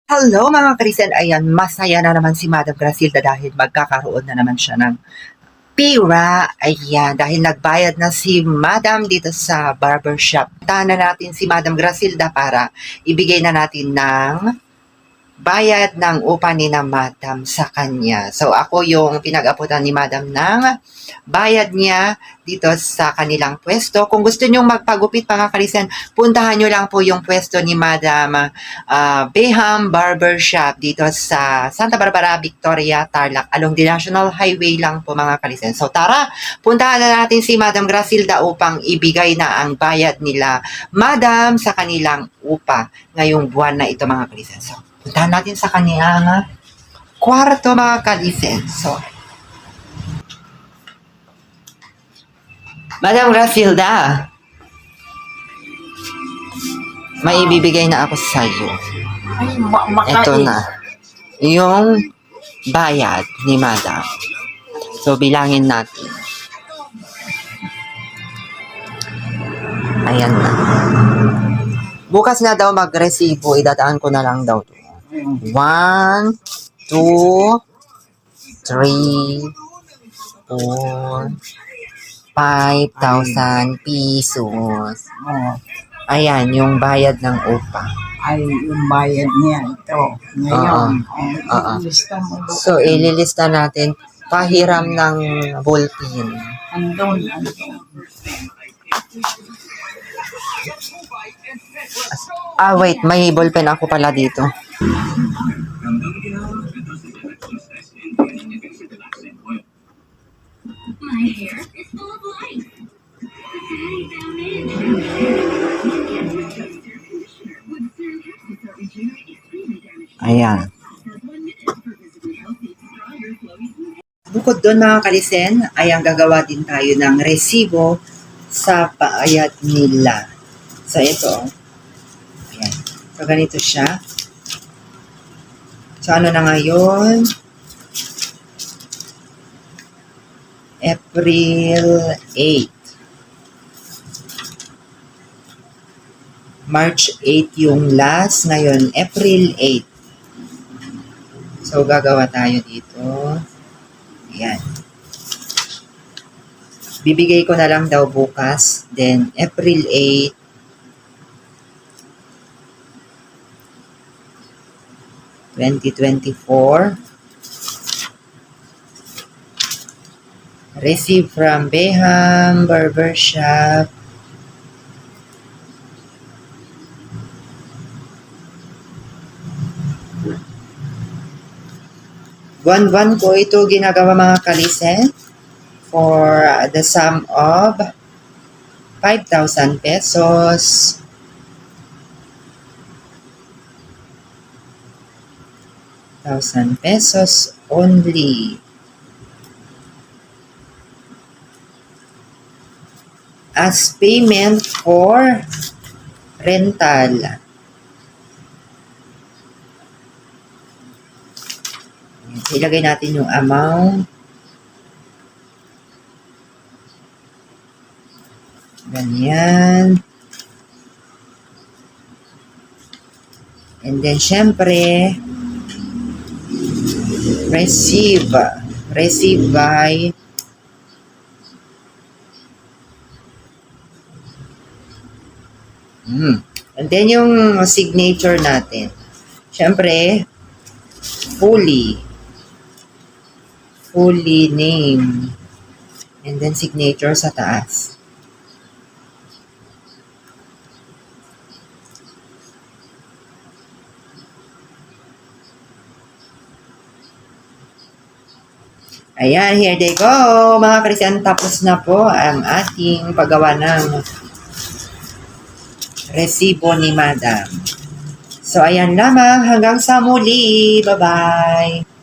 Hello mga Kristen, ayan, masaya na naman si Madam Grasilda dahil magkakaroon na naman siya ng pira. Ayan, dahil nagbayad na si Madam dito sa barbershop. Puntahan na natin si Madam Grasilda para ibigay na natin ng bayad ng upa ni na Madam sa kanya. So ako yung pinag-aputan ni Madam ng bayad niya dito sa kanilang pwesto. Kung gusto nyong magpagupit mga Kristen, puntahan nyo lang po yung pwesto ni Madam Beham Barbershop dito sa Santa Barbara, Victoria, Tarlac, along the National Highway lang po mga Kristen. So tara, puntahan na natin si Madam Grasilda upang ibigay na ang bayad nila Madam sa kanilang upa ngayong buwan na ito mga Kristen. So puntahan natin sa kanilang kwarto mga Kristen. So Madam Grasilda, may ibibigay na ako sa iyo. Ito na. Yung bayad ni Madam. So, bilangin natin. Ayan na. Bukas na daw mag-resibo. Idadaan ko na lang daw. 1, 2, 3, 4, 5,000 pesos. Ayan, yung bayad ng upa. Ay, yung bayad niya ito. Ngayon, ililista mo doon. So, ililista natin pahiram ng ballpen. Andun. Wait, may ballpen ako pala dito. My hair is full of life. Ayan. Bukod doon mga Kalisen, ay ang gagawa din tayo ng resibo sa paayat nila. So ito, ayan. So ganito siya. So ano na ngayon? April 8. March 8 yung last. Ngayon, April 8. So, gagawa tayo dito. Ayan. Bibigay ko na lang daw bukas. Then, April 8. (2024). Receive from Beham Barbershop. Buwan-buwan ko ito ginagawa mga Kalisen for the sum of 5,000 pesos. ₱1,000 only. As payment for rental. Ilagay natin yung amount. Ganyan. And then, syempre, receive by And then, yung signature natin. Syempre, fully name. And then, signature sa taas. Ayan, here they go. Mga Kristiyan, tapos na po ang ating paggawa ng resibo ni Madam. So, ayan lamang. Hanggang sa muli. Bye-bye.